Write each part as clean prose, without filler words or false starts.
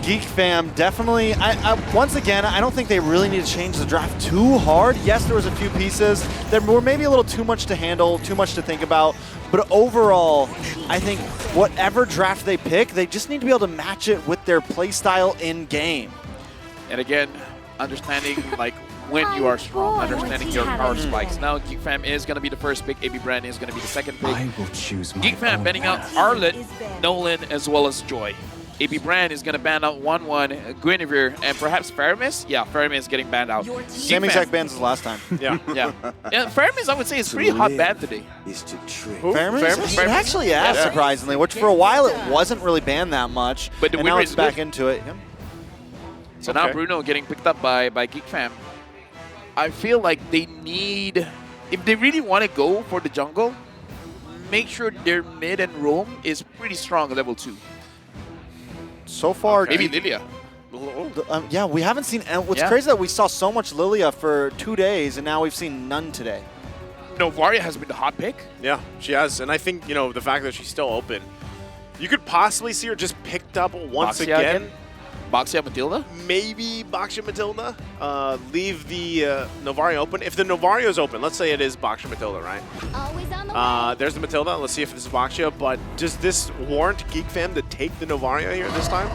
Geek fam, definitely, once again, I don't think they really need to change the draft too hard. Yes, there was a few pieces that were maybe a little too much to handle, too much to think about, but overall, I think whatever draft they pick, they just need to be able to match it with their play style in-game. And again, understanding like when you are strong, understanding your power spikes. Now, Geek Fam is going to be the first pick. AB Brand is going to be the second pick. I will choose my Geek Fam own banning out path. Arlet, Nolan, as well as Joy. AB Brand is going to ban out 1-1, Guinevere, and perhaps Faramis. Yeah, Faramis is getting banned out. Same exact bans as last time. Yeah. Yeah. Yeah, Faramis, I would say, is pretty hot ban today. Is to trick. Faramis? It actually has, surprisingly, which for a while it wasn't really banned that much, But the and now win it's rate's back good. into it. Yep. So now Bruno getting picked up by Geek Fam. I feel like they need, if they really want to go for the jungle, make sure their mid and roam is pretty strong at level 2. So far, Maybe Lilia. yeah, we haven't seen. And what's crazy that we saw so much Lilia for 2 days, and now we've seen none today. Novaria has been the hot pick. Yeah, she has. And I think, you know, the fact that she's still open, you could possibly see her just picked up once Boxia again. Boxia Matilda? Maybe Boxia Matilda. Leave the Novaria open. If the Novaria is open, let's say it is Boxia Matilda, right? Always on the way. There's the Matilda. Let's see if this is Boxia. But does this warrant Geek Fam to take the Novaria here this time?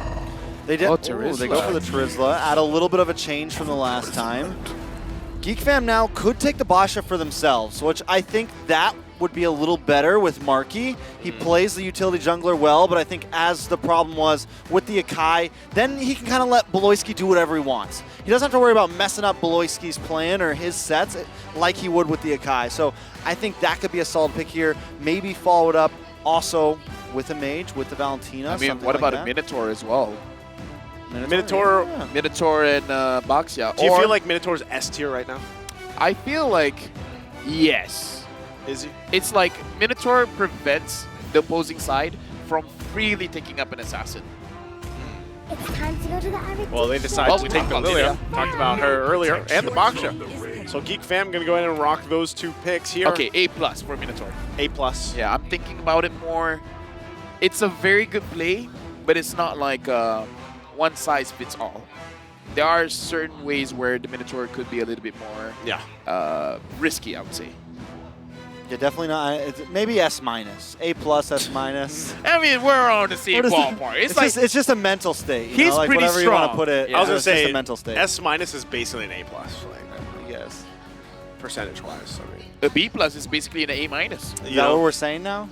They did. Oh, Ooh, Terizla. they go for the Terizla. Add a little bit of a change from the last time. Geek Fam now could take the Basha for themselves, which I think that would be a little better with Marky. He plays the utility jungler well, but I think as the problem was with the Akai, then he can kind of let Beloyski do whatever he wants. He doesn't have to worry about messing up Beloyski's plan or his sets like he would with the Akai. So I think that could be a solid pick here. Maybe follow it up also with a Mage, with the Valentina. I mean, something what like about that. a Minotaur as well? Minotaur. Yeah. Minotaur and Boxia. Do you Or feel like Minotaur's S tier right now? I feel like, yes. Is he? It's like Minotaur prevents the opposing side from freely taking up an assassin. It's time to go to the Irish. Well, they decided Well, to we take talked the about Lilia. Lilia. Talked about her earlier, and the Boxia. So Geek Fam gonna go ahead and rock those 2 picks here. Okay, A+ for Minotaur. A+. Yeah, I'm thinking about it more. It's a very good play, but it's not like one size fits all. There are certain ways where the Minotaur could be a little bit more risky, I would say. Yeah, definitely not. Maybe S minus, A plus, S minus. I mean, we're on the same What is it? ballpark. It's just a mental state. You He's know? Like pretty whatever you want to strong. put it. Yeah. I was gonna it's just say a mental state. S- is basically an A+, like, I guess, percentage-wise. I mean, a B+ is basically an A-. Is that what we're saying now?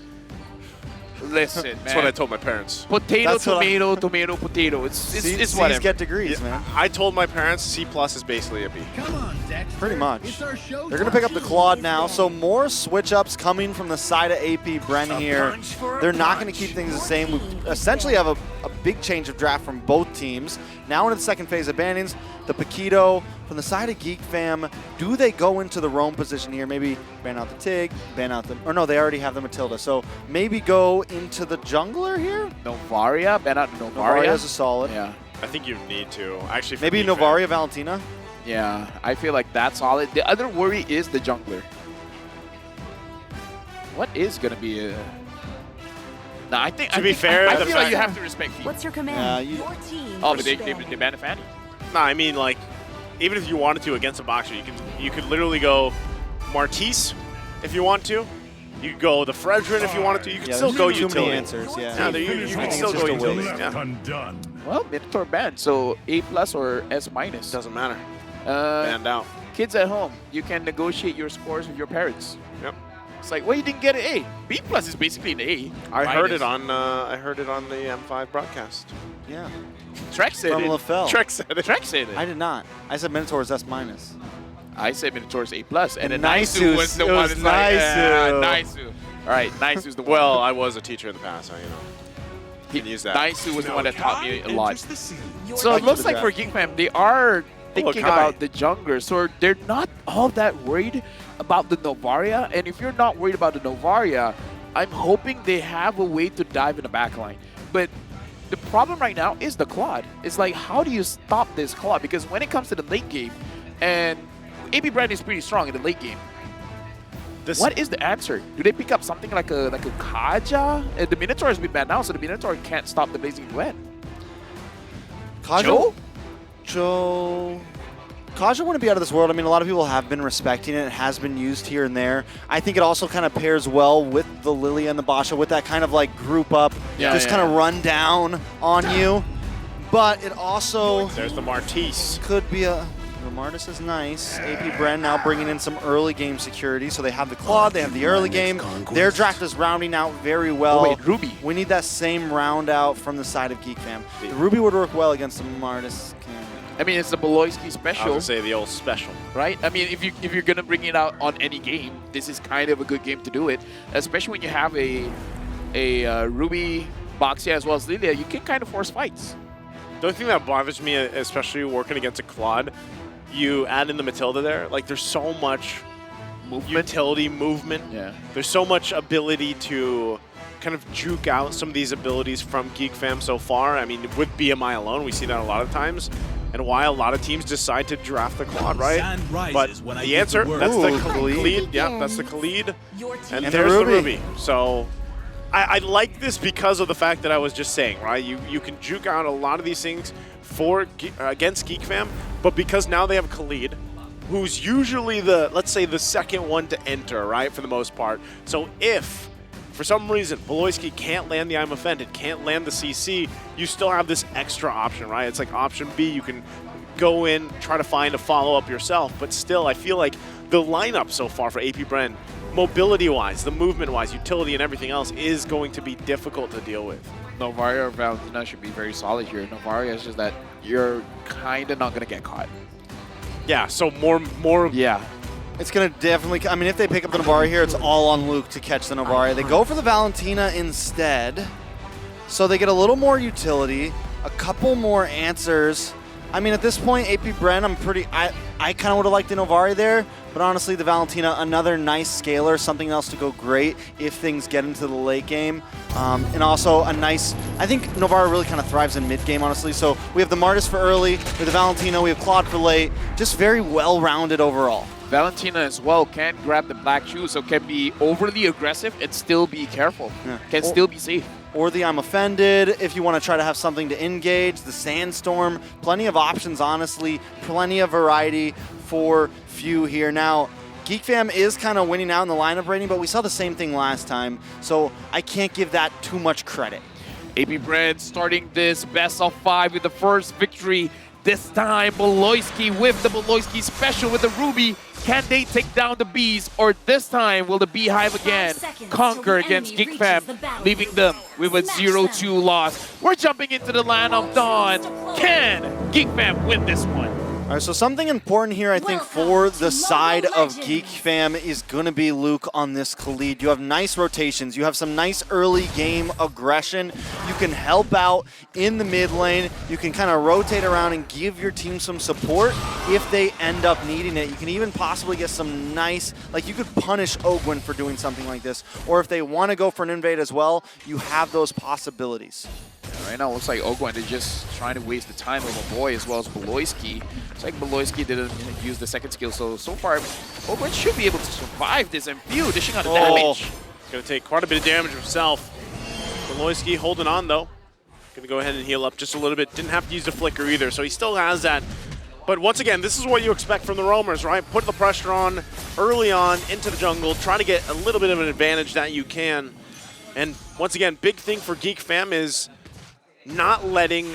Listen, man. that's what I told my parents. Potato, That's what tomato, tomato, potato. It's C's whatever. get degrees, man. I told my parents C+ is basically a B. Come on, Dexter. Pretty much. It's our show They're going to pick up the Claude now, so more switch-ups coming from the side of AP Bren here. They're not going to keep things the same. We essentially have a big change of draft from both teams. Now into the second phase of bannings. The Paquito from the side of Geek Fam. Do they go into the roam position here? Maybe ban out the Tig, ban out the... Or no, they already have the Matilda. So maybe go into the jungler here? Novaria, ban out Novaria. Novaria's a solid. Yeah. I think you need to. Actually, for Maybe Geek Fam. Novaria Valentina? Yeah, I feel like that's solid. The other worry is the jungler. What is going to be a... No, I think... To be fair, I the feel like fact- you have to respect Fever. What's your command? Yeah, you- Your team. Oh, but they Understand. banned a Fanny. No, I mean, like, even if you wanted to against a boxer, you could literally go Martise if you want to. You could go the Fredrin if you wanted to. You could Yeah, still there's go too utility. many answers, yeah. Yeah, you I can think still it's go just a utility. waste. Yeah. Undone. Well, Minotaur banned, so A+ or S-. Doesn't matter. Banned out. Kids at home, you can negotiate your scores with your parents. Yep. It's like, well, you didn't get an A. B+ is basically an A. I heard it minus. on the M5 broadcast. Yeah. Trek said From it. LaFell. Trek said it. Trek said it. I did not. I said Minotaur's S minus. I said Minotaur's A+, and then Naisu Naisu was the it one was that's like, yeah, Naisu. Naisu. All right, Naisu's the one. Well, I was a teacher in the past, so you know. You can use that. Naisu was the one that taught me a lot. Your So it team. looks like for Geek Fam, they are thinking Kai. about the jungler, so they're not all that worried about the Novaria. And if you're not worried about the Novaria, I'm hoping they have a way to dive in the backline. But the problem right now is the Claude. It's like, how do you stop this Claude? Because when it comes to the late game, and AB Brand is pretty strong in the late game, what is the answer? Do they pick up something like a Kaja? The Minotaur has been banned now, so the Minotaur can't stop the Blazing Duet. Joe. Kaja wouldn't be out of this world. I mean, a lot of people have been respecting it. It has been used here and there. I think it also kind of pairs well with the Lilia and the Basha, with that kind of like group up, kind of run down on you. But it also... There's the Martise. Could be a... The Martis is nice. APBR now bringing in some early game security. So they have the Claude, they have the early game. Their draft is rounding out very well. Oh, wait, Ruby. We need that same round out from the side of GEEK Fam. The Ruby would work well against the Martis. I mean, it's the Beloyski special. I would say the old special. Right? I mean, if you're going to bring it out on any game, this is kind of a good game to do it. Especially when you have a Ruby, Boxia, as well as Lilia, you can kind of force fights. The only thing that bothers me, especially working against a Claude, you add in the Matilda there, like there's so much utility movement. Yeah. There's so much ability to kind of juke out some of these abilities from GEEK Fam so far. I mean, with BMI alone, we see that a lot of times. And why a lot of teams decide to draft the Claude, right? But the answer, that's the Khalid. Yeah, that's the Khalid. And there's the Ruby. So I like this because of the fact that I was just saying, right? You can juke out a lot of these things against GEEK Fam, but because now they have Khalid, who's usually let's say the second one to enter, right, for the most part. So if for some reason Beloyski can't land the I'm Offended, can't land the CC, you still have this extra option, right? It's like option B. You can go in, try to find a follow-up yourself, but still I feel like the lineup so far for APBR, mobility-wise, the movement-wise, utility and everything else is going to be difficult to deal with. Novaria or Valentina should be very solid here. Novaria is just that you're kind of not going to get caught. Yeah, so more. Yeah. It's going to definitely, I mean, if they pick up the Novaria here, it's all on Luke to catch the Novaria. They go for the Valentina instead, so they get a little more utility, a couple more answers. I mean, at this point, APBR, I kind of would have liked the Novaria there, but honestly, the Valentina, another nice scaler, something else to go great if things get into the late game. And also a nice, I think Novaria really kind of thrives in mid game, honestly. So we have the Martis for early, we have the Valentina, we have Claude for late, just very well-rounded overall. Valentina as well can grab the black shoe, so can be overly aggressive and still be careful. Yeah. Can still be safe. Or the I'm Offended, if you want to try to have something to engage, the Sandstorm, plenty of options, honestly, plenty of variety for few here. Now, GEEK Fam is kind of winning out in the lineup rating, but we saw the same thing last time, so I can't give that too much credit. APBR starting this best of 5 with the first victory. This time, Beloyski with the Beloyski special with the Ruby. Can they take down the Bees, or this time will the Beehive again conquer against GEEK Fam, leaving them with a 0-2 loss? We're jumping into the land of dawn. Can GEEK Fam win this one? All right, so something important here, I think, for the side of GEEK Fam is going to be Luke on this Khalid. You have nice rotations. You have some nice early game aggression. You can help out in the mid lane. You can kind of rotate around and give your team some support if they end up needing it. You can even possibly get some nice, like you could punish Ogwyn for doing something like this. Or if they want to go for an invade as well, you have those possibilities. Right now, it looks like Ogwyn is just trying to waste the time of a boy as well as Beloyski. It's like Beloyski didn't use the second skill, so far, Ogwyn should be able to survive this and phew, dishing out the damage. He's going to take quite a bit of damage himself. Beloyski holding on, though. Going to go ahead and heal up just a little bit. Didn't have to use the flicker either, so he still has that. But once again, this is what you expect from the roamers, right? Put the pressure on early on into the jungle, try to get a little bit of an advantage that you can. And once again, big thing for GEEK Fam is not letting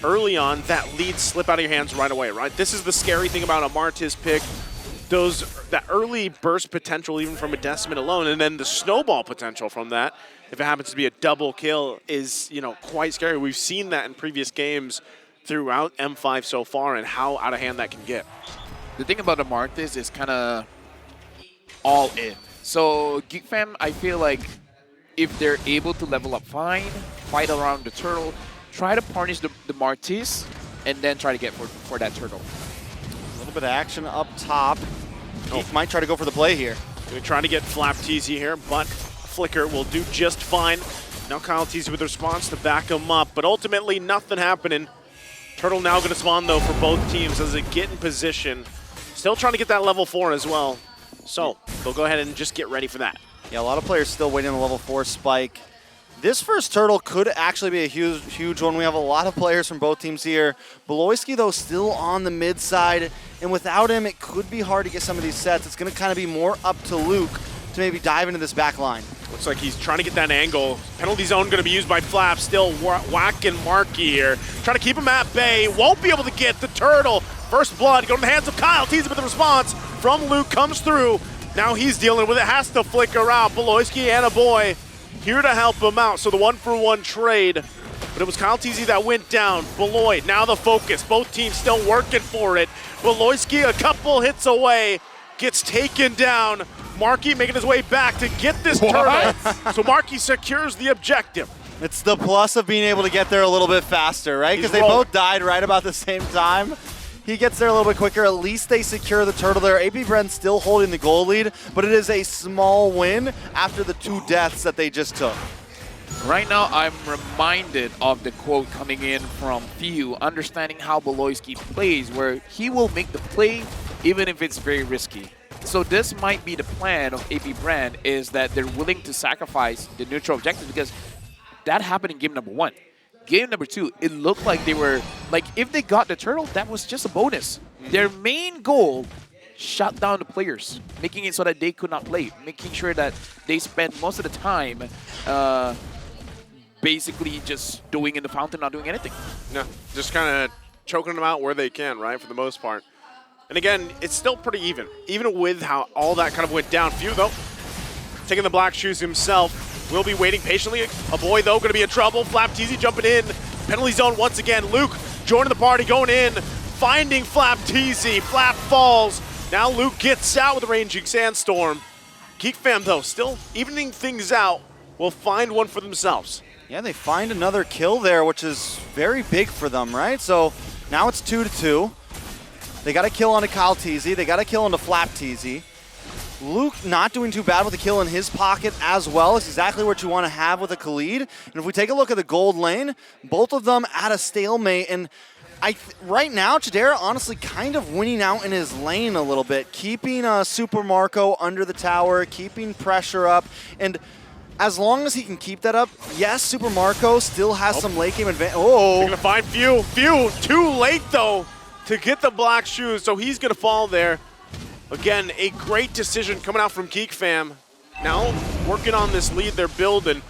early on that lead slip out of your hands right away, right? This is the scary thing about a Martis pick. That early burst potential even from a Decimate alone, and then the snowball potential from that, if it happens to be a double kill, is, you know, quite scary. We've seen that in previous games throughout M5 so far and how out of hand that can get. The thing about the Martis is kind of all in. So GEEK Fam, I feel like if they're able to level up fine, fight around the turtle, try to punish the Martis, and then try to get for that turtle. A little bit of action up top. GEEK might try to go for the play here. We're trying to get Flap Teasy here, but Flicker will do just fine. Now Kyle Teasy with a response to back him up, but ultimately nothing happening. Turtle now going to spawn, though, for both teams as they get in position. Still trying to get that level 4 as well. So they'll go ahead and just get ready for that. Yeah, a lot of players still waiting on the level 4 spike. This first turtle could actually be a huge one. We have a lot of players from both teams here. Beloyski, though, still on the mid side, and without him, it could be hard to get some of these sets. It's going to kind of be more up to Luke to maybe dive into this back line. Looks like he's trying to get that angle. Penalty zone going to be used by Flap. Still whacking Marky here. Trying to keep him at bay. Won't be able to get the turtle. First blood going to the hands of Kyle. Teasing with the response from Luke. Comes through. Now he's dealing with it. Has to flicker out. Beloyski and a boy here to help him out. So the 1-for-1 trade. But it was Kyle Teasy that went down. Beloy, now the focus. Both teams still working for it. Beloyski a couple hits away. Gets taken down. Marky making his way back to get this turtle. So Marky secures the objective. It's the plus of being able to get there a little bit faster, right? Because they both died right about the same time. He gets there a little bit quicker. At least they secure the turtle there. APBR still holding the goal lead, but it is a small win after the 2 deaths that they just took. Right now, I'm reminded of the quote coming in from Few, understanding how Beloyski plays, where he will make the play even if it's very risky. So this might be the plan of APBR, is that they're willing to sacrifice the neutral objective, because that happened in game number 1. Game number 2, it looked like they were, like, if they got the turtle, that was just a bonus. Their main goal, shut down the players, making it so that they could not play, making sure that they spent most of the time basically just doing in the fountain, not doing anything. No, just kind of choking them out where they can, right, for the most part. And again, it's still pretty even with how all that kind of went down. Few, though, taking the black shoes himself. Will be waiting patiently. A boy, though, going to be in trouble. Flap Teasy jumping in. Penalty zone once again. Luke joining the party, going in, finding Flap Teasy. Flap falls. Now Luke gets out with a ranging sandstorm. GEEK fam, though, still evening things out. Will find one for themselves. Yeah, they find another kill there, which is very big for them, right? So now it's 2-2. They got a kill onto Kyle Teasy. They got a kill onto Flap Teasy. Luke not doing too bad with a kill in his pocket as well. It's exactly what you want to have with a Khalid. And if we take a look at the gold lane, both of them at a stalemate. And right now, Chidera honestly kind of winning out in his lane a little bit, keeping Super Marco under the tower, keeping pressure up. And as long as he can keep that up, yes, Super Marco still has some late game advantage. Oh, they're going to find Few. Few, too late, though, to get the black shoes. So he's going to fall there. Again, a great decision coming out from GEEK fam. Now working on this lead they're building.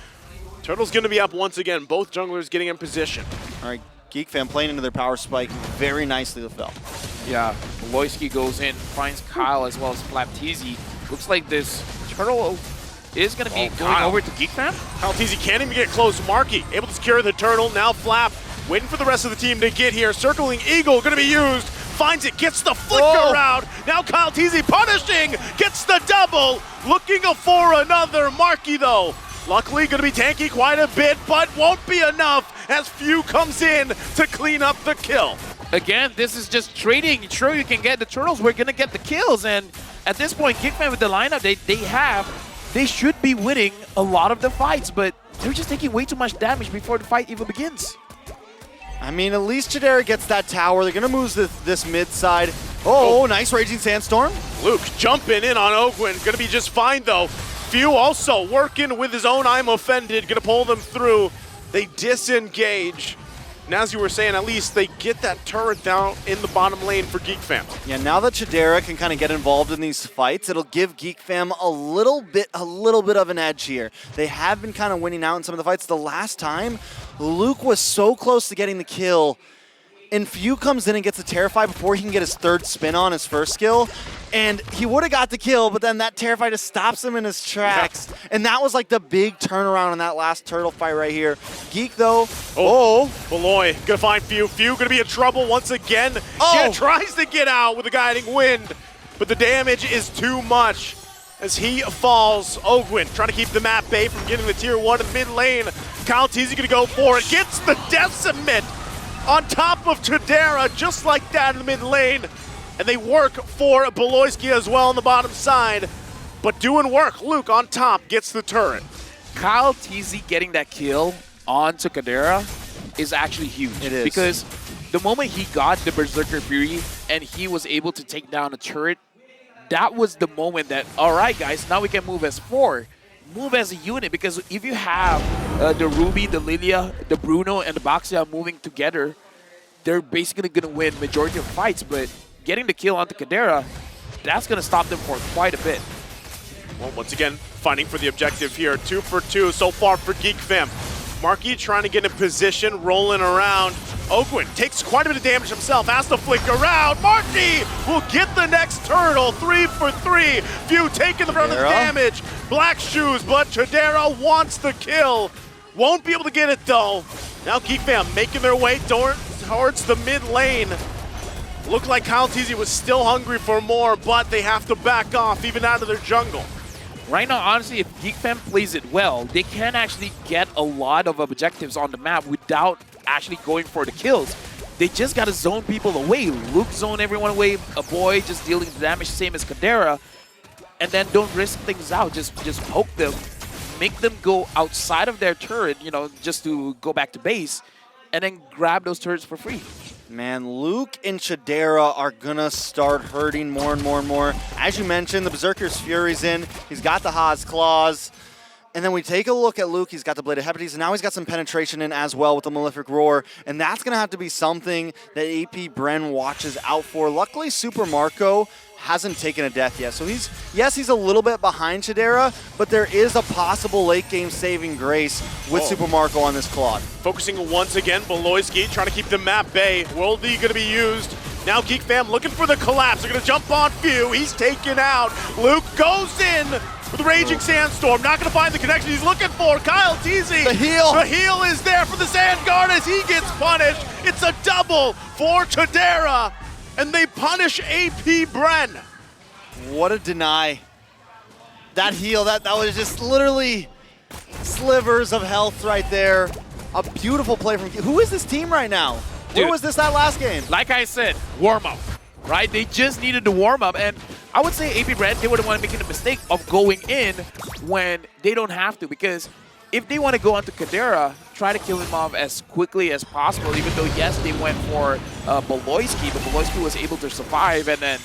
Turtle's going to be up once again. Both junglers getting in position. All right, GEEK fam playing into their power spike very nicely with Phil. Yeah, Beloyski goes in, finds Kyle as well as Flap Teasy. Looks like this turtle is going to be going over to GEEK fam. Kyle Teasy can't even get close. Marky able to secure the turtle. Now Flap waiting for the rest of the team to get here. Circling Eagle going to be used. Finds it, gets the flicker out. Now Kyle Teasy punishing, gets the double. Looking for another. Marky, though, luckily going to be tanky quite a bit, but won't be enough as Few comes in to clean up the kill. Again, this is just trading. Sure, you can get the turtles. We're going to get the kills. And at this point, GEEK fam with the lineup they should be winning a lot of the fights, but they're just taking way too much damage before the fight even begins. I mean, at least Chidera gets that tower. They're going to move this mid side. Oh, nice Raging Sandstorm. Luke jumping in on Ogwin. Going to be just fine, though. Few also working with his own I'm Offended. Going to pull them through. They disengage. And as you were saying, at least they get that turret down in the bottom lane for GEEK fam. Yeah, now that Chidera can kind of get involved in these fights, it'll give GEEK fam a little bit of an edge here. They have been kind of winning out in some of the fights. The last time, Luke was so close to getting the kill, and Few comes in and gets a Terrify before he can get his 3rd spin on his first skill. And he would have got the kill, but then that Terrify just stops him in his tracks. Yeah. And that was like the big turnaround in that last turtle fight right here. GEEK, though, Beloy gonna find Few. Few gonna be in trouble once again. Yeah, tries to get out with a guiding wind, but the damage is too much as he falls. Ogwin trying to keep the map bay from getting the tier 1 in mid lane. Kyle Teasy gonna go for it. Gets the Decimate on top of Chidera, just like that in the mid lane. And they work for Beloyski as well on the bottom side. But doing work. Luke on top gets the turret. Kyle Teasy getting that kill onto Chidera is actually huge. It is. Because the moment he got the Berserker Fury and he was able to take down a turret, that was the moment that, all right, guys, now we can move as 4. Move as a unit, because if you have the Ruby, the Lilia, the Bruno, and the Baxia moving together, they're basically going to win majority of fights, but getting the kill onto Kadera, that's going to stop them for quite a bit. Well, once again, fighting for the objective here. 2 for 2 so far for Geek Fam. Marky trying to get in position, rolling around. Ogwin takes quite a bit of damage himself, has to flick around. Marky will get the next turtle. 3 for 3. Few taking the brunt of the damage. Black shoes, but Chidera wants the kill. Won't be able to get it though. Now Geek Fam making their way towards the mid lane. Looked like Kyle Teasy was still hungry for more, but they have to back off even out of their jungle. Right now, honestly, if Geek Fam plays it well, they can actually get a lot of objectives on the map without actually going for the kills. They just got to zone people away. Luke zone everyone away, a boy just dealing the damage, same as Kadera, and then don't risk things out. Just poke them, make them go outside of their turret, you know, just to go back to base, and then grab those turrets for free. Man, Luke and Chidera are gonna start hurting more and more and more. As you mentioned, the Berserker's Fury's in. He's got the Haas Claws. And then we take a look at Luke. He's got the Blade of Hepides, and now he's got some penetration in as well with the Malefic Roar. And that's gonna have to be something that AP Bren watches out for. Luckily, Super Marco hasn't taken a death yet. So he's a little bit behind Chidera, but there is a possible late game saving grace with Super Marco on this Claude. Focusing once again, Beloyski trying to keep the map bay. Worldly going to be used. Now Geek Fam looking for the collapse. They're going to jump on Few. He's taken out. Luke goes in with Raging Sandstorm. Not going to find the connection he's looking for. Kyle Teasy. The heal. The heal is there for the Sand Guard as he gets punished. It's a double for Chidera. And they punish AP Bren. What a deny. That heal, that was just literally slivers of health right there. A beautiful play from... Who is this team right now? Dude, where was this that last game? Like I said, warm-up, right? They just needed to warm up. And I would say AP Bren, they wouldn't want to make the mistake of going in when they don't have to. Because if they want to go onto Kadera, try to kill him off as quickly as possible, even though, yes, they went for Beloyski, but Beloyski was able to survive, and then,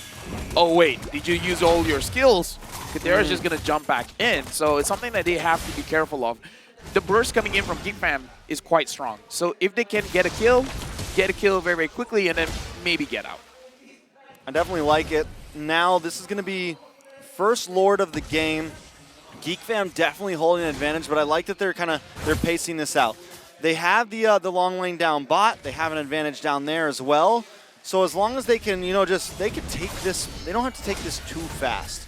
oh wait, did you use all your skills? Kadera's just going to jump back in, so it's something that they have to be careful of. The burst coming in from Geek Fam is quite strong, so if they can get a kill very, very quickly, and then maybe get out. I definitely like it. Now, this is going to be first Lord of the game. Geek Fam definitely holding an advantage, but I like that they're pacing this out. They have the long lane down bot. They have an advantage down there as well. So as long as they can, they can take this. They don't have to take this too fast.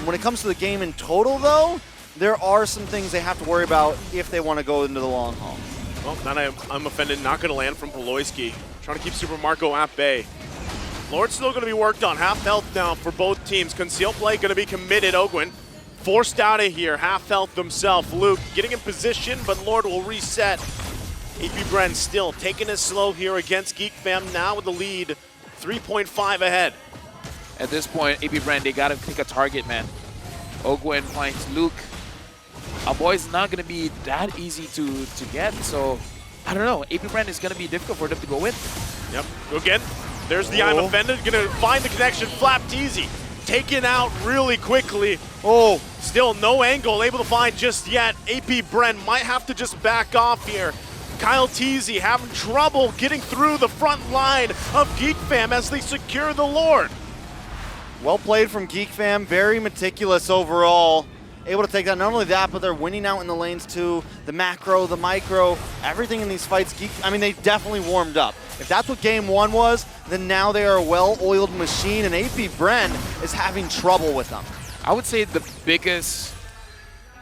When it comes to the game in total, though, there are some things they have to worry about if they want to go into the long haul. Well, then I'm offended. Not going to land from Beloyski. Trying to keep Super Marco at bay. Lord's still going to be worked on. Half health now for both teams. Conceal play going to be committed. Ogwin forced out of here, half health himself. Luke getting in position, but Lord will reset. AP Bren still taking it slow here against Geek Fam, now with the lead, 3.5 ahead. At this point, AP Bren, they got to pick a target, man. Ogwin finds Luke. Our boy's not going to be that easy to get, so I don't know. AP Bren is going to be difficult for them to go in. Yep, again, there's the I'm offended, going to find the connection, Flap Teasy. Taken out really quickly. Oh, still no angle able to find just yet. AP Bren might have to just back off here. Kyle Teasy having trouble getting through the front line of Geek Fam as they secure the Lord. Well played from Geek Fam. Very meticulous overall. Able to take that. Not only that, but they're winning out in the lanes too. The macro, the micro, everything in these fights. They definitely warmed up. If that's what game one was, then now they are a well-oiled machine, and AP Bren is having trouble with them. I would say the biggest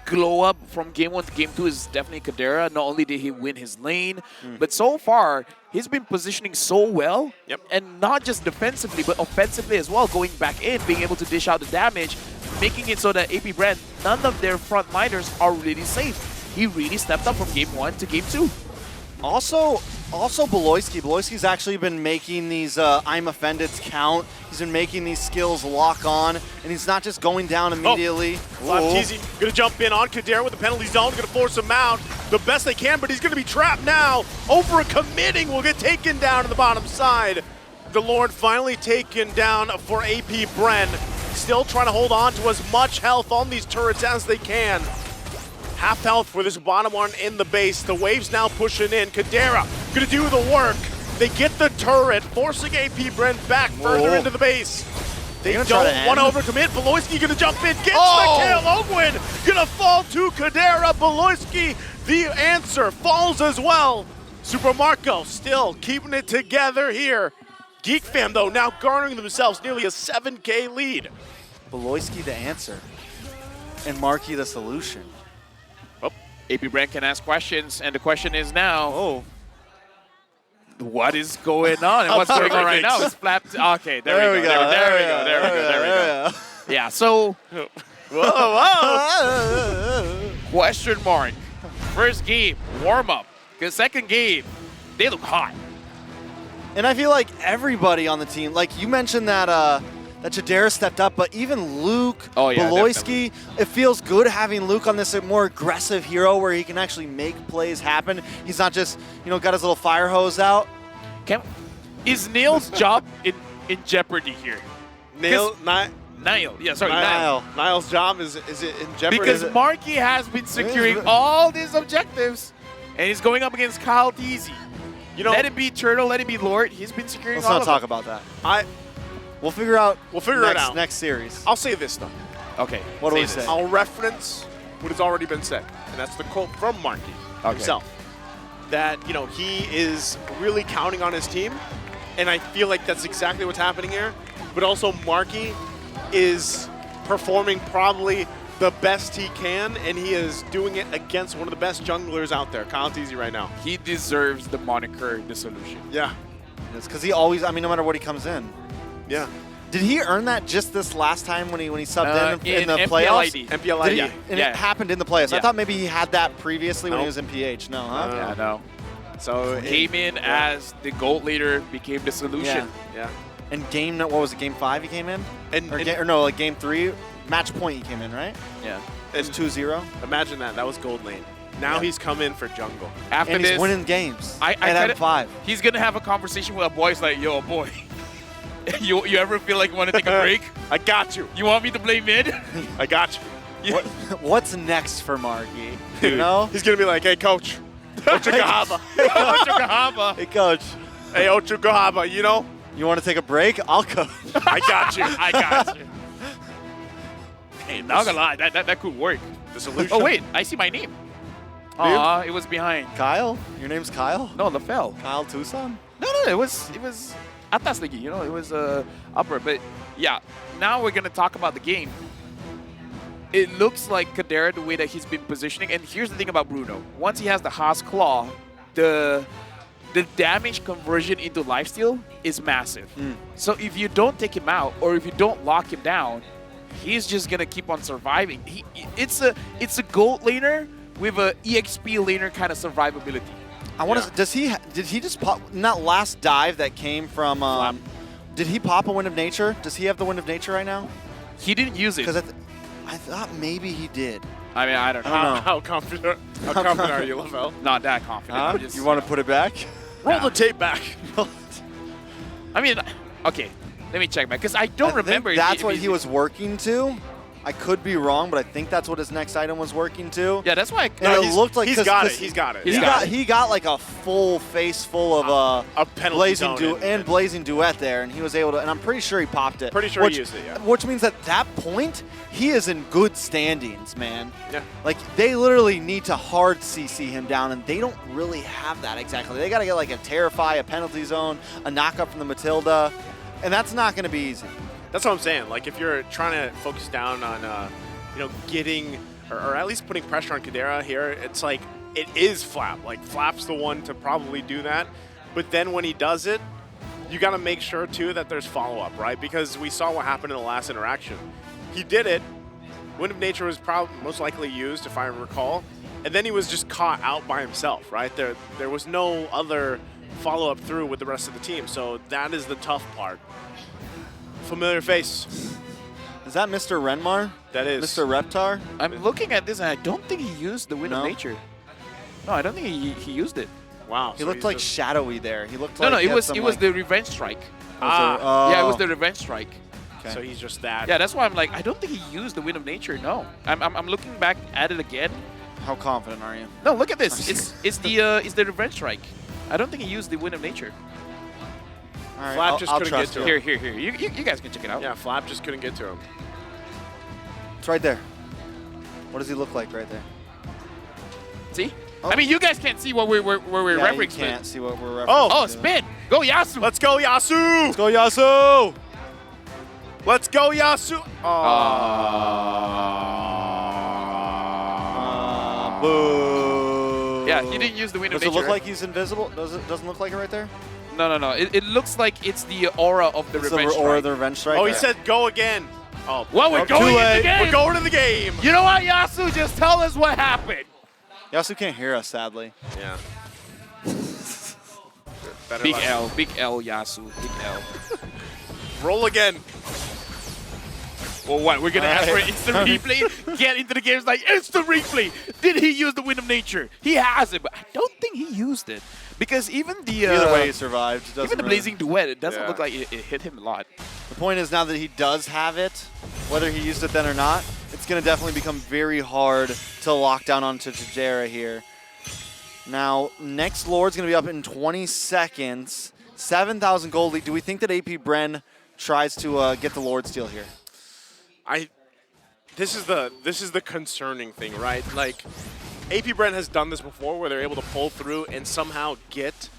glow-up from game one to game two is definitely Kadera. Not only did he win his lane, but so far, he's been positioning so well, and not just defensively, but offensively as well, going back in, being able to dish out the damage, making it so that AP Bren, none of their frontliners are really safe. He really stepped up from game one to game two. Also Beloyski. Beloyski's actually been making these I'm offended count. He's been making these skills lock on, and he's not just going down immediately. Teasy gonna jump in on Kadera with the penalty zone, gonna force him out the best they can, but he's gonna be trapped now. Over committing, will get taken down to the bottom side. The Lord finally taken down for AP Bren. Still trying to hold on to as much health on these turrets as they can. Half health for this bottom one in the base. The wave's now pushing in. Kadera gonna do the work. They get the turret, forcing AP back further into the base. They They're gonna try to don't want to end. overcommit. Beloyski gonna jump in, gets Oh! the kill. Ogwin gonna fall to Kadera. Beloyski, the answer, falls as well. Super Marco still keeping it together here. Geek Fam, though, now garnering themselves nearly a 7K lead. Beloyski the answer. And Marky the solution. APBR can ask questions, and the question is now, Oh. what is going on? And what's going on right now is Flap. Okay, there we go. There we go. Yeah, so question mark. First game, warm up. Because second game, they look hot. And I feel like everybody on the team, like you mentioned that that Chadera stepped up, but even Luke, Oh, yeah, Beloyski, it feels good having Luke on this more aggressive hero where he can actually make plays happen. He's not just, got his little fire hose out. Is Neil's job in jeopardy here? Niall, Niall, yeah, sorry, Niall. Niall's job is it in jeopardy? Because Marky has been securing all these objectives, and he's going up against Kyle Deasy. Let it be Turtle, let it be Lord. He's been securing Let's all not of talk them. about that. We'll figure out. it out. Next series. I'll say this, though. Okay. What do we this. say? I'll reference what has already been said, and that's the quote from Marky himself. That, he is really counting on his team, and I feel like that's exactly what's happening here. But also, Marky is performing probably the best he can, and he is doing it against one of the best junglers out there, Kyle Deasy, right now. He deserves the moniker, the solution. Yeah. It's because he always, no matter what he comes in. Yeah. Did he earn that just this last time when he subbed in the MPLID. playoffs? MPLID. Did he? Yeah. And Yeah. it happened in the playoffs. I Yeah. thought maybe he had that previously when he Nope. was in PH. No, huh? Yeah, no. So Came in as the gold leader, became the solution. Yeah. And what was it, game 5 he came in? And Like game 3, match point he came in, right? Yeah. It was 2-0. imagine that was gold lane. Now he's come in for jungle. After And this, he's winning games I at kinda- M5. he's going to have a conversation with a boy. He's like, yo, boy, you ever feel like you want to take a break? I got you. You want me to play mid? I got you. What's next for Marky? Dude, You know? he's going to be like, hey, coach. Ochugahaba. Chokahaba. Hey, coach, Hey, Ochugahaba, you want to take a break? I'll coach. I got you. I got you. Hey, not gonna lie, that could work. The solution. Oh, wait, I see my name. Aw, it was behind. Kyle? Your name's Kyle? No, LaFell. Kyle Tucson? No, it was Atas Ligi, it was upper. But yeah, now we're gonna talk about the game. It looks like Kadera, the way that he's been positioning, and here's the thing about Bruno. Once he has the Haas Claw, the damage conversion into lifesteal is massive. So if you don't take him out, or if you don't lock him down, he's just gonna keep on surviving. It's a gold laner with a EXP laner kind of survivability. I want to. Did he just pop in that last dive that came from? Did he pop a Wind of Nature? Does he have the Wind of Nature right now? He didn't use it. Because I thought maybe he did. I mean, I don't know. How confident are you, Lavelle? Not that confident. Huh? I'm just, You want to put it back? Roll the tape back. I mean, okay. Let me check back because I don't remember. That's what he was working to. I could be wrong, but I think that's what his next item was working to. Yeah, that's why. And it looked like he's got it. He's got it. He got like a full face full of a penalty blazing zone blazing duet there, and he was able to. And I'm pretty sure he popped it. Pretty sure he used it. Yeah. Which means at that point he is in good standings, man. Yeah. Like they literally need to hard CC him down, and they don't really have that exactly. They got to get like a Terrify, a penalty zone, a knockup from the Matilda, and that's not going to be easy. That's what I'm saying. Like, if you're trying to focus down on, getting or at least putting pressure on Kadera here, it's like it is Flap. Like, Flap's the one to probably do that. But then when he does it, you got to make sure too that there's follow-up, right? Because we saw what happened in the last interaction. He did it. Wind of Nature was probably most likely used, if I recall, and then he was just caught out by himself, right? There was no other follow-up through with the rest of the team. So that is the tough part. Familiar face. Is that Mr. Renmar? That is. Mr. Reptar? I'm looking at this, and I don't think he used the Wind of No? Nature. No, I don't think he used it. Wow. He so looked he's like just- shadowy there. He looked No, like no, he it had was some, the Revenge Strike. Yeah, it was the Revenge Strike. Okay. So he's just that. Yeah, that's why I'm like, I don't think he used the Wind of Nature. No, I'm looking back at it again, How confident are you? No, look at this. It's the revenge strike. I don't think he used the wind of nature. All right, Flap just I'll couldn't get trust to you. him. Here. You guys can check it out. Yeah, Flap just couldn't get to him. It's right there. What does he look like right there? See? Oh. I mean, you guys can't see what we're Yeah, you referencing. can't see what we're referencing. Oh, to. spin! Go Yasu! Let's go, Yasu! Let's go, Yasu! Let's go, Yasu! Boo. Yeah, he didn't use the wind of Does it nature. look like he's invisible? Doesn't look like it right there? No. It looks like it's the aura of the It's revenge the aura strike. of the revenge strike. Oh, he Okay. said go again. Oh, Well, we're Oh, going too in late. the game. we're going to the game. You know what, Yasu? Just tell us what happened. Yasu can't hear us, sadly. Yeah. Better Big luck. L, Yasu, big L. Roll again. Well, what? We're gonna ask for an instant replay? Get into the game. It's like instant replay. Did he use the wind of nature? He has it, but I don't think he used it because even the Either way, he survived. It doesn't even the really- blazing duet, it doesn't Yeah. look like it hit him a lot. The point is now that he does have it, whether he used it then or not, it's going to definitely become very hard to lock down onto Jajera here. Now, next Lord's going to be up in 20 seconds. 7,000 gold lead. Do we think that AP Bren tries to get the Lord steal here? This is the concerning thing, right? Like, AP Brent has done this before where they're able to pull through and somehow get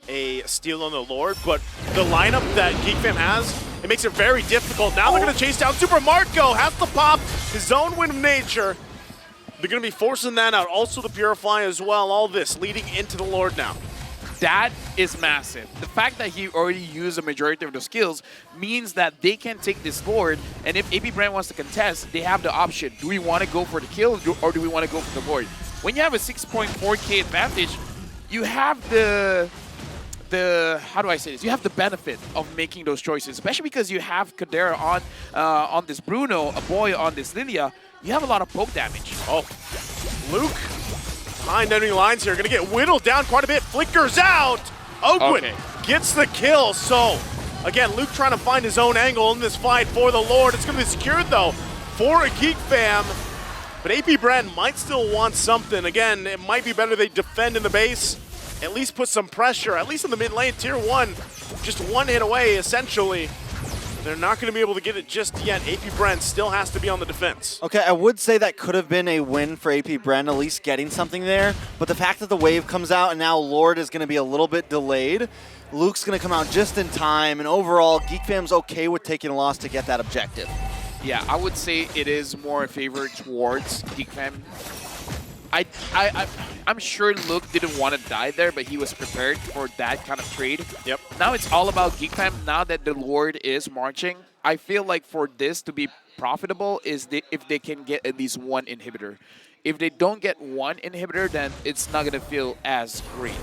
a steal on the Lord, but the lineup that GEEK Fam has, it makes it very difficult. Now they're going to chase down Super Marco, has to pop his own wind of nature. They're going to be forcing that out. Also the Purify as well. All this leading into the Lord now. That is massive. The fact that he already used a majority of the skills means that they can take this Lord, and if AP Brand wants to contest, they have the option. Do we want to go for the kill, or do we want to go for the Lord? When you have a 6.4k advantage, you have the how do I say this? You have the benefit of making those choices, especially because you have Kadera on this Bruno, a boy on this Lilia. You have a lot of poke damage. Oh, Luke behind enemy lines here, gonna get whittled down quite a bit. Flickers out. Oakwood Okay. gets the kill. So again, Luke trying to find his own angle in this fight for the Lord. It's gonna be secured though for a GEEK Fam. But AP Brand might still want something. Again, it might be better they defend in the base, at least put some pressure, at least in the mid lane, tier 1. Just one hit away, essentially. They're not going to be able to get it just yet. AP Brand still has to be on the defense. Okay, I would say that could have been a win for AP Bren, at least getting something there. But the fact that the wave comes out and now Lord is going to be a little bit delayed, Luke's going to come out just in time. And overall, GEEK Fam's okay with taking a loss to get that objective. Yeah, I would say it is more a favor towards GEEK Fam. I'm sure Luke didn't want to die there, but he was prepared for that kind of trade. Yep. Now it's all about GEEK Fam. Now that the Lord is marching, I feel like for this to be profitable is if they can get at least one inhibitor. If they don't get one inhibitor, then it's not going to feel as great.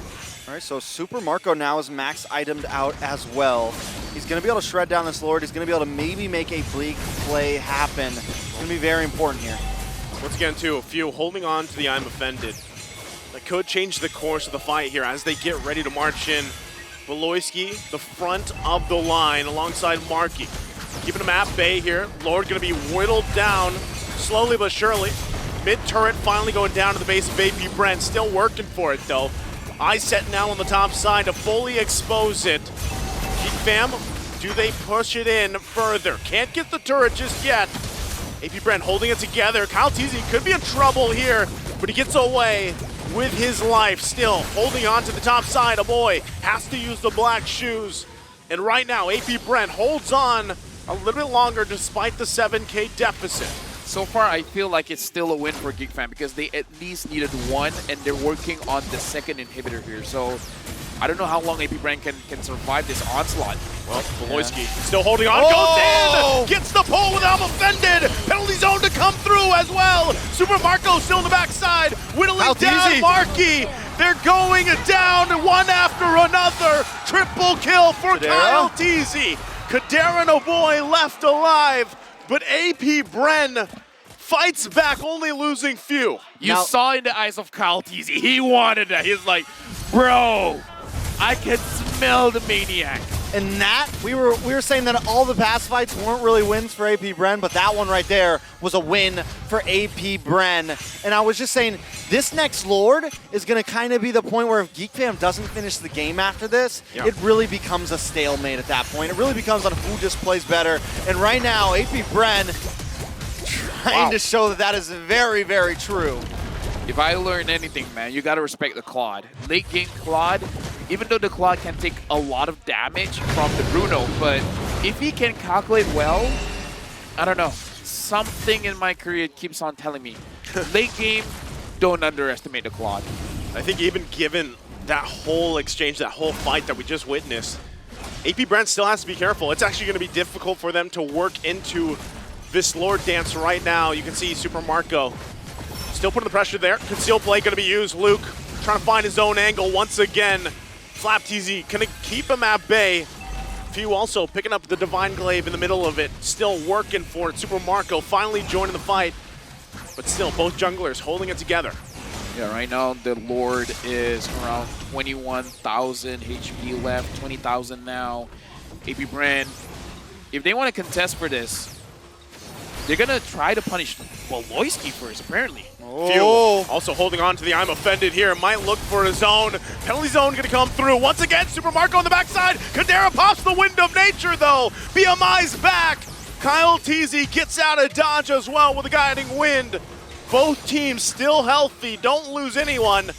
All right, so Super Marco now is max itemed out as well. He's going to be able to shred down this Lord. He's going to be able to maybe make a bleak play happen. It's going to be very important here. Once again, too, a few holding on to the I'm Offended. That could change the course of the fight here as they get ready to march in. Valoisky, the front of the line, alongside Marky. Keeping him at bay here. Lord going to be whittled down slowly but surely. Mid-turret finally going down to the base of AP Brent. Still working for it, though. Eye set now on the top side to fully expose it. GEEK Fam, do they push it in further? Can't get the turret just yet. AP Brent holding it together. Kyle Teasy could be in trouble here, but he gets away with his life still. Holding on to the top side, a boy has to use the black shoes. And right now, AP Brent holds on a little bit longer despite the 7K deficit. So far, I feel like it's still a win for GEEK Fam because they at least needed one, and they're working on the second inhibitor here. So I don't know how long AP Brand can survive this onslaught. Well, Valoisky still holding on, goes in, gets the pull with I'm Offended. Penalty zone to come through as well. Super Marco still in the backside, whittling down Marky. They're going down one after another. Triple kill for Kadera. Kyle Teasy. Kadera no boy left alive, but AP Bren fights back, only losing few. You Now- saw in the eyes of Kyle Teasy, he wanted that. He's like, bro, I can smell the maniac. And that, we were saying that all the past fights weren't really wins for AP Bren, but that one right there was a win for AP Bren. And I was just saying, this next Lord is going to kind of be the point where if Geek Fam doesn't finish the game after this, it really becomes a stalemate at that point. It really becomes on who just plays better. And right now, AP Bren trying to show that that is very, very true. If I learn anything, man, you gotta respect the Claude. Late game Claude, even though the Claude can take a lot of damage from the Bruno, but if he can calculate well, I don't know. Something in my career keeps on telling me, late game, don't underestimate the Claude. I think even given that whole exchange, that whole fight that we just witnessed, AP Brent still has to be careful. It's actually going to be difficult for them to work into this Lord dance right now. You can see Super Marco still putting the pressure there. Concealed play going to be used. Luke trying to find his own angle once again. Flap TZ going to keep him at bay. Few also picking up the Divine Glaive in the middle of it. Still working for it. Super Marco finally joining the fight. But still, both junglers holding it together. Yeah, right now the Lord is around 21,000 HP left, 20,000 now. AP Brand, if they want to contest for this, they're going to try to punish Woloisky first, apparently. Few also holding on to the I'm offended here. Might look for his own. Penalty zone going to come through. Once again, Super Marco on the backside. Kadera pops the Wind of Nature, though. BMI's back. Kyle TZ gets out of dodge as well with a guiding wind. Both teams still healthy. Don't lose anyone.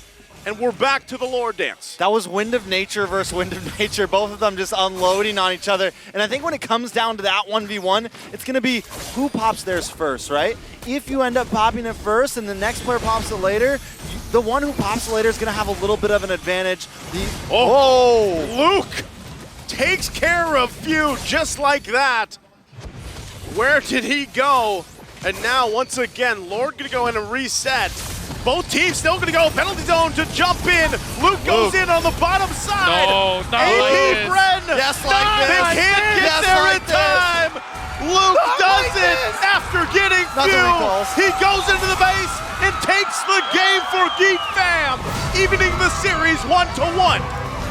And we're back to the Lord dance. That was Wind of Nature versus Wind of Nature, both of them just unloading on each other. And I think when it comes down to that 1v1, it's going to be who pops theirs first, right? If you end up popping it first and the next player pops it later, the one who pops it later is going to have a little bit of an advantage. Luke takes care of Few just like that. Where did he go? And now, once again, Lord going to go in and reset. Both teams still going to go penalty zone to jump in. Luke goes in on the bottom side. No, not AP like this. Bren. Yes, like this. They can't get Yes, there like in time. Luke does it after getting Not the Few. recalls. He goes into the base and takes the game for Geek Fam, evening the series 1-1.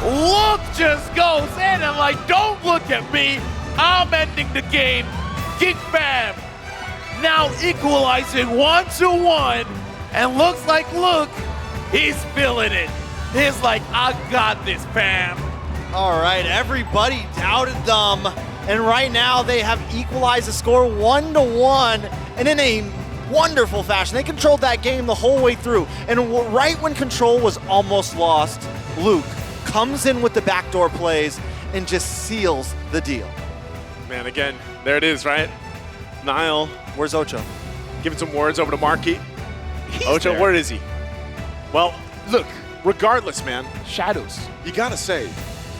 Luke just goes in and like, don't look at me. I'm ending the game. Geek Fam now equalizing 1-1. And looks like Luke, he's feeling it. He's like, I got this, fam. All right, everybody doubted them. And right now they have equalized the score 1-1 and in a wonderful fashion. They controlled that game the whole way through. And right when control was almost lost, Luke comes in with the backdoor plays and just seals the deal. Man, again, there it is, right? Niall. Where's Ocho? Giving some words over to Marky. Ocho, there. where is he? Well, Look, regardless, man, shadows, you gotta say,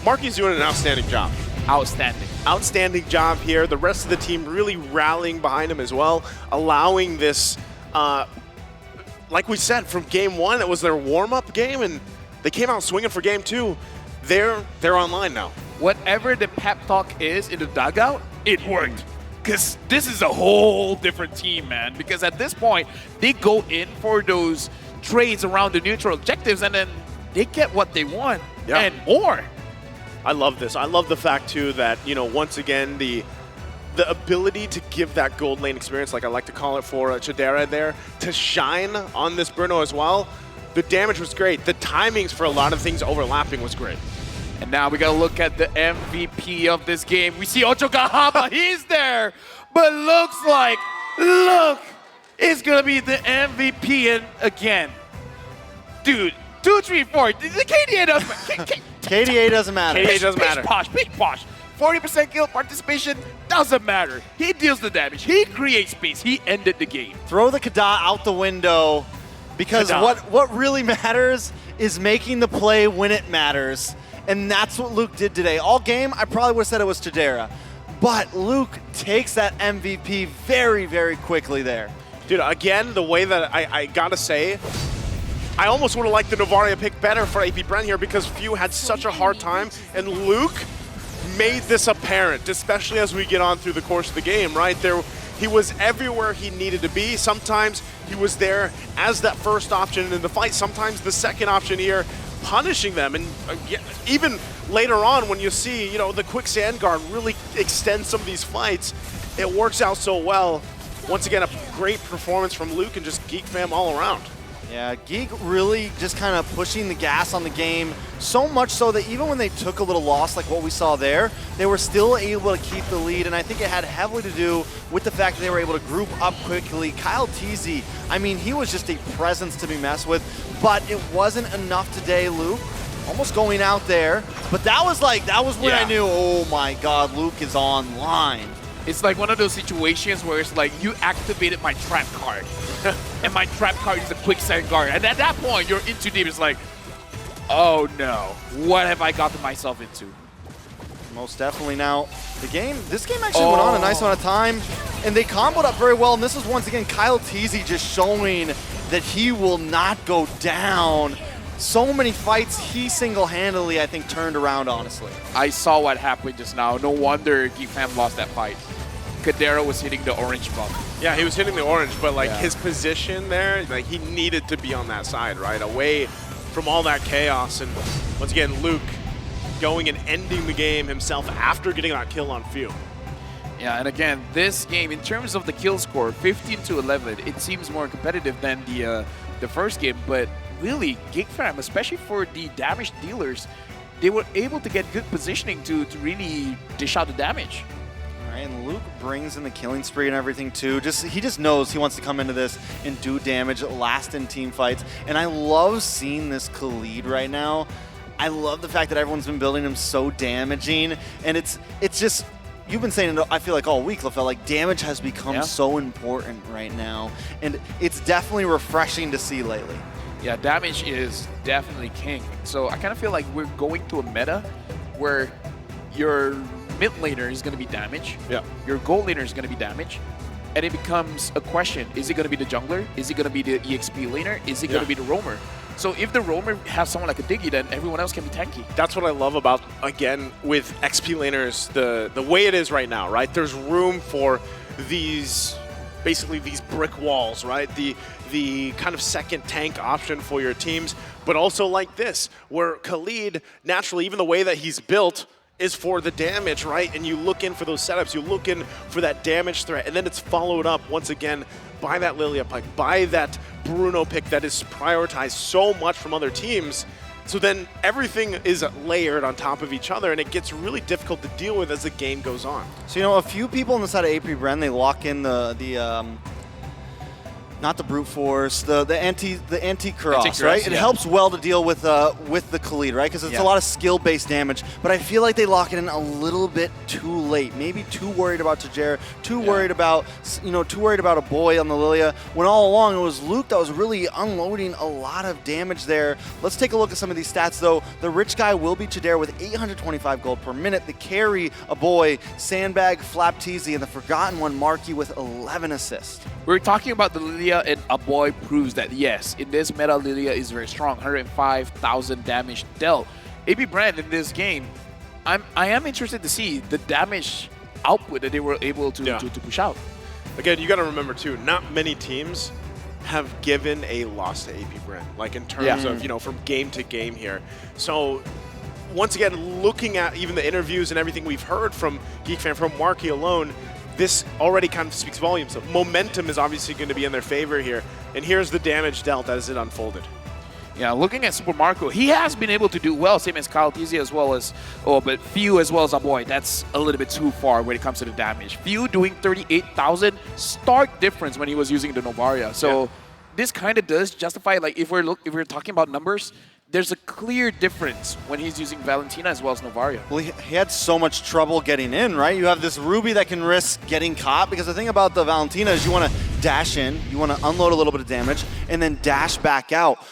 Marky's doing an outstanding job. outstanding. Outstanding job here. The rest of the team really rallying behind him as well, allowing this, like we said, from game one, it was their warm-up game, and they came out swinging for game two. They're online now. Whatever the pep talk is in the dugout, it worked. Because this is a whole different team, man. Because at this point, they go in for those trades around the neutral objectives, and then they get what they want and more. I love this. I love the fact, too, that, you know, once again, the ability to give that gold lane experience, like I like to call it for Chidera there, to shine on this Bruno as well. The damage was great. The timings for a lot of things overlapping was great. And now we gotta look at the MVP of this game. We see Ocho Gahama, he's there, but looks like Luke is gonna be the MVP again. Dude, 2, 3, 4. The KDA doesn't matter. KDA doesn't matter. KDA doesn't matter. Big posh. 40% kill participation doesn't matter. He deals the damage. He creates space. He ended the game. Throw the Kada out the window because Kada. what really matters is making the play when it matters. And that's what Luke did today. All game, I probably would have said it was Chidera. But Luke takes that MVP very, very quickly there. Dude, again, the way that I gotta say, I almost would have liked the Novaria pick better for AP Bren here because Few had such a hard time, and Luke made this apparent, especially as we get on through the course of the game, right? He was everywhere he needed to be. Sometimes he was there as that first option in the fight, sometimes the second option here, punishing them. And even later on, when you see, you know, the quick sand guard really extend some of these fights, it works out so well. Once again, a great performance from Luke and just GEEK fam all around. Yeah, GEEK really just kind of pushing the gas on the game, so much so that even when they took a little loss like what we saw there, they were still able to keep the lead, and I think it had heavily to do with the fact that they were able to group up quickly. Kyle Teasy, I mean, he was just a presence to be messed with, but it wasn't enough today, Luke. Almost going out there, but that was when I knew, oh my God, Luke is online. It's like one of those situations where it's like you activated my trap card, and my trap card is a quicksand guard. And at that point, you're in too deep. It's like, oh no, what have I gotten myself into? Most definitely. Now, this game actually went on a nice amount of time, and they comboed up very well. And this is once again Kyle Teasy just showing that he will not go down. So many fights he single-handedly, I think, turned around, honestly. I saw what happened just now. No wonder GEEK fam lost that fight. Kadero was hitting the orange buff. Yeah, he was hitting the orange, but like his position there, like he needed to be on that side, right? Away from all that chaos. And once again, Luke going and ending the game himself after getting that kill on Few. Yeah, and again, this game, in terms of the kill score, 15-11, it seems more competitive than the first game, but really, GEEK fam, especially for the damage dealers, they were able to get good positioning to really dish out the damage. All right, and Luke brings in the killing spree and everything too. He just knows he wants to come into this and do damage, last in team fights. And I love seeing this Khalid right now. I love the fact that everyone's been building him so damaging, and it's just. You've been saying it, I feel like all week, LaFell, like damage has become so important right now, and it's definitely refreshing to see lately. Yeah, damage is definitely king. So I kind of feel like we're going to a meta where your mid laner is going to be damage, your gold laner is going to be damage, and it becomes a question, is it going to be the jungler? Is it going to be the EXP laner? Is it going to be the roamer? So if the roamer has someone like a Diggy, then everyone else can be tanky. That's what I love about, again, with XP laners, the way it is right now, right? There's room for basically these brick walls, right? The kind of second tank option for your teams, but also like this, where Khalid, naturally, even the way that he's built, is for the damage, right? And you look in for those setups, you look in for that damage threat, and then it's followed up once again by that Lilia pick, by that Bruno pick that is prioritized so much from other teams. So then everything is layered on top of each other, and it gets really difficult to deal with as the game goes on. So, you know, a few people on the side of APBR, they lock in the not the brute force, the anti-cross, right? Yeah. It helps well to deal with the Khalid, right? Because it's a lot of skill-based damage. But I feel like they lock it in a little bit too late. Maybe too worried about Tajir, too worried about a boy on the Lilia. When all along it was Luke that was really unloading a lot of damage there. Let's take a look at some of these stats though. The rich guy will be Tajir with 825 gold per minute. The carry, a boy, Sandbag, Flap Teasy, and the forgotten one, Marky, with 11 assists. We're talking about the Lilia, and a boy proves that, yes, in this meta, Lilia is very strong. 105,000 damage dealt. APBR in this game, I am interested to see the damage output that they were able to push out. Again, you got to remember too, not many teams have given a loss to APBR, like in terms of, you know, from game to game here. So once again, looking at even the interviews and everything we've heard from GEEK fam, from Marky alone, this already kind of speaks volumes. So momentum is obviously going to be in their favor here. And here's the damage dealt as it unfolded. Yeah, looking at Super Marco, he has been able to do well, same as Kyle Teasy as well as, but Few as well as a boy. That's a little bit too far when it comes to the damage. Few doing 38,000, stark difference when he was using the Novaria. So this kind of does justify, like if we're talking about numbers, there's a clear difference when he's using Valentina as well as Novaria. Well, he had so much trouble getting in, right? You have this Ruby that can risk getting caught, because the thing about the Valentina is you want to dash in, you want to unload a little bit of damage, and then dash back out.